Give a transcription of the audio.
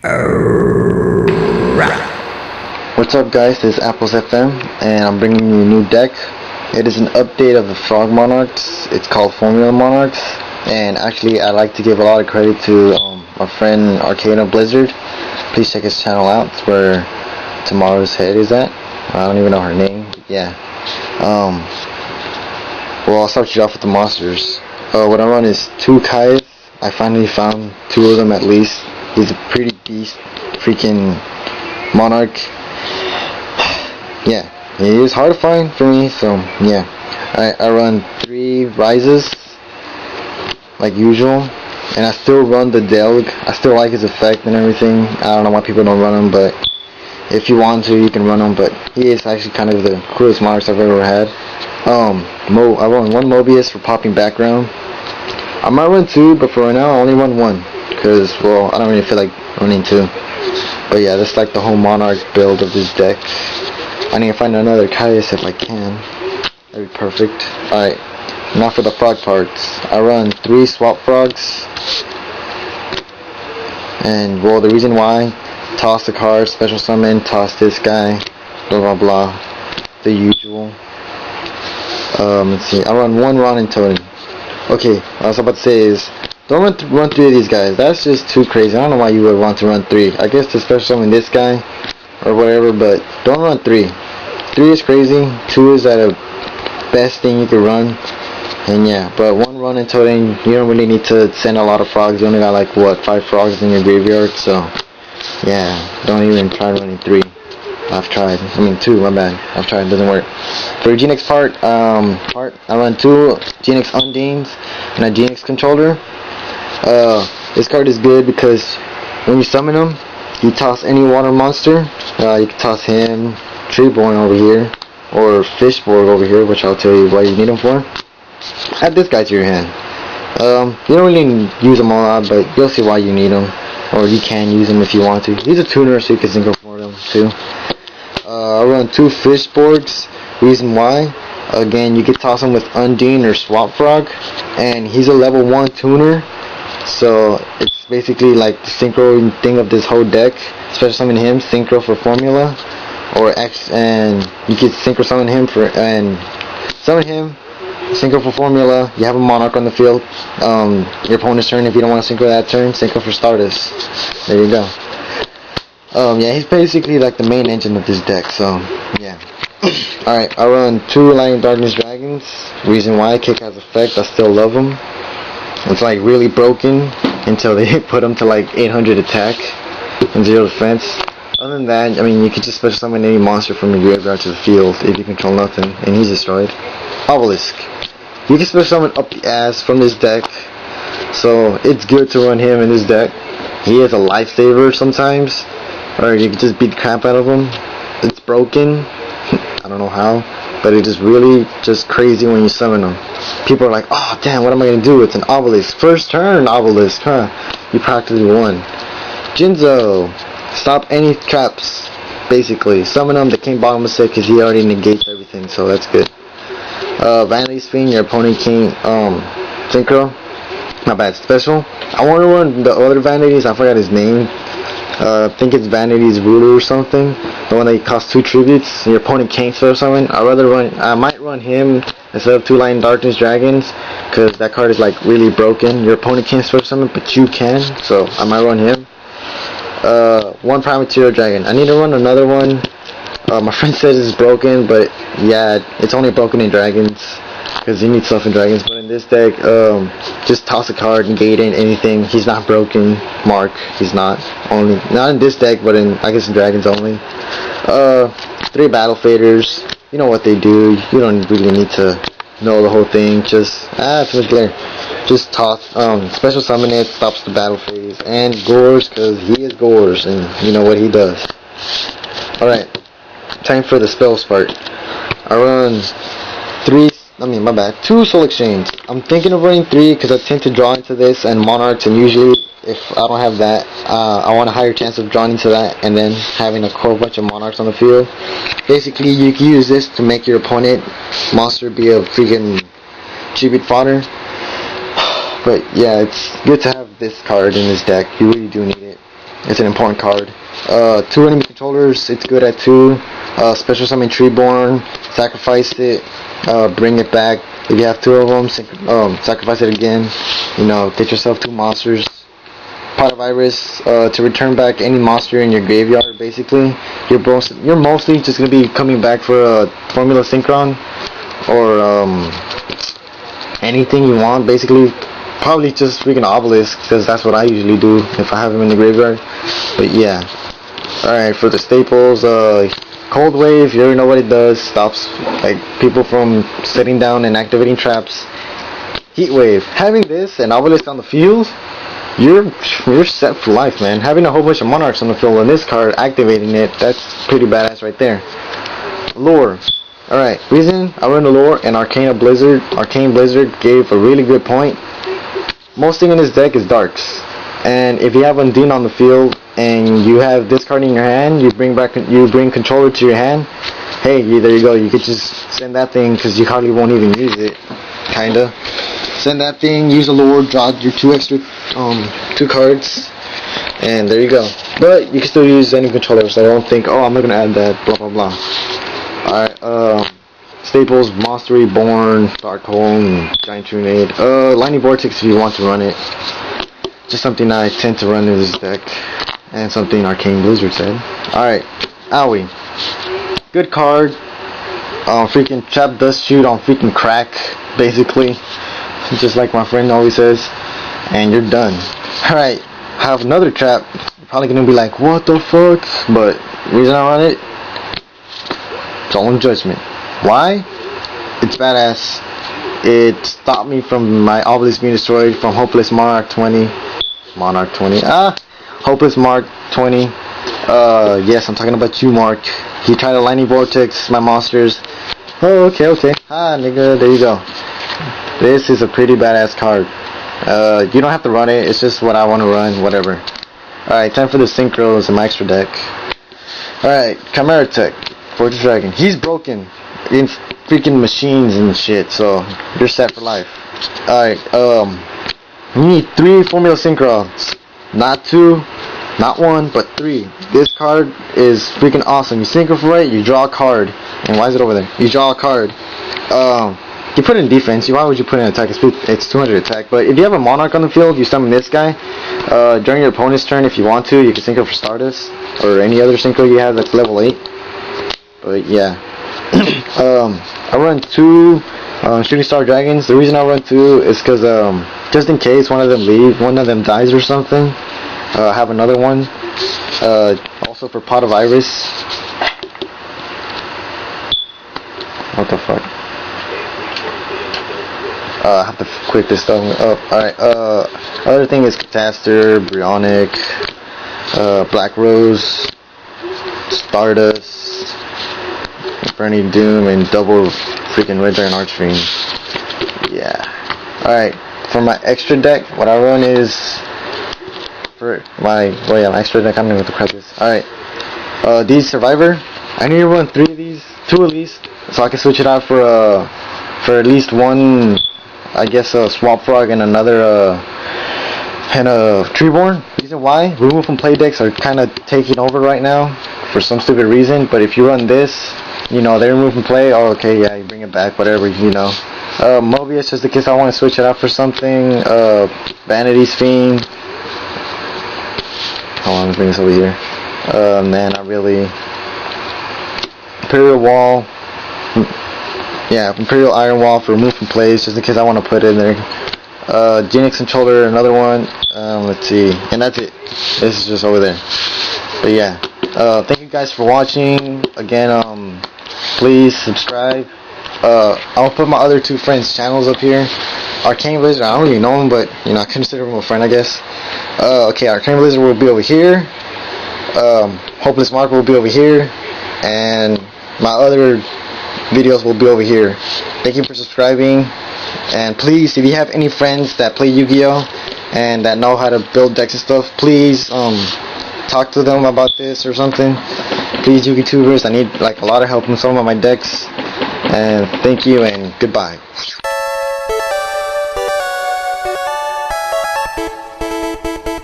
What's up guys, this is ApplezFM and I'm bringing you a new deck. It is an update of the Frog Monarchs. It's called Formula Monarchs, and actually I'd like to give a lot of credit to our friend Arcana Blizzard. Please check his channel out. It's where Tomorrow's Head is at. I don't even know her name. Yeah. Well, I'll start you off with the monsters. What I run is 2 Kais. I finally found 2 of them at least. He's a pretty beast freaking Monarch. Yeah, it is hard to find for me, so yeah. I run 3 Rises like usual, and I still run the Delg. I still like his effect and everything. I don't know why people don't run him, but if you want to, you can run him. But he is actually kind of the coolest Monarchs I've ever had. I run 1 Mobius for popping background. I might run 2, but for right now I only run 1, because, well, I don't really feel like running 2. But yeah, that's like the whole Monarch build of this deck. I need to find another Caius if I can. That'd be perfect. Alright, now for the frog parts. I run 3 swap frogs. And, well, the reason why, toss the card, special summon, toss this guy, blah blah blah. The usual. Let's see, I run 1 Ronin Totem. Okay, what I was about to say is, don't run 3 of these guys. That's just too crazy. I don't know why you would want to run 3. I guess to special summon this guy or whatever, but don't run 3. 3 is crazy. 2 is the best thing you could run. And yeah, but 1 Ronin Totem, you don't really need to send a lot of frogs. You only got like, what, 5 frogs in your graveyard, so yeah, don't even try running 3. I've tried. 2, my bad. I've tried, it doesn't work. For Genix part, I run 2 Genix Undines and a Genix Controller. This card is good because when you summon him, you toss any water monster. You can toss him, Treeborn over here, or Fishborg over here, which I'll tell you what you need him for. Add this guy to your hand. You don't really use them a lot, but you'll see why you need him, or you can use him if you want to. He's a tuner, so you can sync for them too. I run 2 Fishborgs. Reason why? Again, you can toss him with Undine or Swap Frog, and he's a level 1 tuner. So it's basically like the synchro thing of this whole deck. Special summon him, synchro for formula, or X, and you can synchro summon him synchro for formula. You have a Monarch on the field. Your opponent's turn. If you don't want to synchro that turn, synchro for Stardust. There you go. Yeah, he's basically like the main engine of this deck. So yeah. Alright, I run 2 Lion Darkness Dragons. Reason why, kick has effect. I still love him. It's like really broken until they put him to like 800 attack and 0 defense. Other than that, you can just special summon any monster from your graveyard to the field if you control nothing, and he's destroyed. Obelisk. You can special summon up the ass from this deck, so it's good to run him in this deck. He is a lifesaver sometimes, or you can just beat the crap out of him. It's broken. I don't know how, but it is really just crazy when you summon him. People are like, oh damn, what am I going to do? It's an Obelisk. First turn Obelisk, huh? You practically won. Jinzo. Stop any traps, basically. Summon him, the King Bottom is sick because he already negates everything, so that's good. Vanity Spin, your opponent King, Synchro. My bad, special. I want to run the other Vanities, I forgot his name. I think it's Vanity's Ruler or something. The one that costs 2 tributes, and your opponent can't special summon. I might run him instead of 2 Lion Darkness Dragons, because that card is like really broken. Your opponent can't special summon, but you can, so I might run him. 1 Primateer Dragon. I need to run another one. My friend says it's broken, but yeah, it's only broken in dragons, because you need stuff in dragons. But in this deck, just toss a card, negate anything. He's not broken. Mark, he's not. Not in this deck, but I guess in dragons only. 3 Battle Faders. You know what they do. You don't really need to know the whole thing. Just it's really clear. Just toss, special summon it, stops the battle phase, and Gores, because he is Gores, and you know what he does. Alright, time for the spells part. I run 2 Soul Exchange. I'm thinking of running 3, because I tend to draw into this and Monarchs, and usually, if I don't have that, I want a higher chance of drawing into that, and then having a whole bunch of Monarchs on the field. Basically, you can use this to make your opponent monster be a freaking tribute fodder. But yeah, it's good to have this card in this deck. You really do need it. It's an important card. 2 enemy controllers, it's good at 2. Special summon Treeborn, sacrifice it, bring it back. If you have 2 of them, sacrifice it again. You know, get yourself 2 monsters. Pot of Iris, to return back any monster in your graveyard. Basically, you're mostly just gonna be coming back for a Formula Synchron or anything you want. Basically, probably just freaking Obelisk, because that's what I usually do if I have him in the graveyard. But yeah. Alright, for the staples, Cold Wave, you already know what it does. Stops like people from sitting down and activating traps. Heat Wave, having this and Obelisk on the field, you're set for life, man. Having a whole bunch of Monarchs on the field and this card activating it, that's pretty badass right there. Lore. Alright, reason I run the lore and Arcane Blizzard gave a really good point. Most thing in this deck is darks, and if you have Undine on the field and you have this card in your hand, you bring controller to your hand. Hey, there you go. You could just send that thing because you hardly won't even use it. Kinda. Send that thing, use a lore, draw your 2 extra 2 cards, and there you go. But you can still use any controller, so I don't think, oh, I'm not gonna add that, blah blah blah. Alright, staples, Monster Reborn, Darkhold, Giant Trunade, Lightning Vortex if you want to run it. Just something I tend to run in this deck, and something Arcane Blizzard said. Alright, Owie. Good card. Freaking Trap Dust Shoot on freaking crack, basically. Just like my friend always says. And you're done. Alright, I have another trap. You're probably gonna be like, what the fuck? But the reason I run it, it's all in judgment. Why? It's badass. It stopped me from my Obelisk being destroyed from Hopeless Monarch 20. Hopeless Mark 20. Yes, I'm talking about you, Mark. He tried to Lightning Vortex my monsters. Oh, okay. Ah, nigga, there you go. This is a pretty badass card. You don't have to run it. It's just what I want to run. Whatever. Alright, time for the Synchros in my extra deck. Alright, Chimera Tech. Fortress Dragon. He's broken in freaking machines and shit, so you're set for life. Alright, you need 3 Formula Synchros. Not 2, not 1, but 3. This card is freaking awesome. You synchro for it, you draw a card. And why is it over there? You draw a card. You put it in defense. Why would you put it in attack? It's 200 attack. But if you have a Monarch on the field, you summon this guy. During your opponent's turn, if you want to, you can synchro for Stardust. Or any other synchro you have that's level 8. But yeah. I run 2 Shooting Star Dragons. The reason I run 2 is because just in case one of them dies or something, I have another one. Also for Pot of Iris. What the fuck? I have to quick this stuff up. Alright, other thing is Catastor, Brionic, Black Rose, Stardust, Burning Doom, and double freaking Red Dragon Archfiend. Yeah. Alright, for my extra deck, what I run is for my extra deck, I don't know what the crap is. Alright. These Survivor. I need to run 3 of these, 2 at least, so I can switch it out for at least one, I guess, a Swamp Frog and another and a Treeborn. Reason why? Remove from play decks are kind of taking over right now for some stupid reason. But if you run this, you know, they remove from play. Oh, okay, yeah, you bring it back, whatever, you know. Mobius, just in case I want to switch it out for something. Vanity's Fiend. Hold on, let me bring this over here. Man, I really. Imperial Wall. Yeah, Imperial Iron Wall for remove from plays, just in case I want to put it in there. Genix Controller, another one. Let's see, and that's it. This is just over there. But yeah, thank you guys for watching. Again, please subscribe. I'll put my other 2 friends' channels up here. Arcane Blizzard, I don't really know him, but you know, I consider him a friend, I guess. Okay, Arcane Blizzard will be over here. Hopeless Mark will be over here, and my other videos will be over here. Thank you for subscribing, and please, if you have any friends that play Yu-Gi-Oh and that know how to build decks and stuff, please talk to them about this or something. Please, Yu-Gi-Tubers, I need like a lot of help in some of my decks. And thank you and goodbye.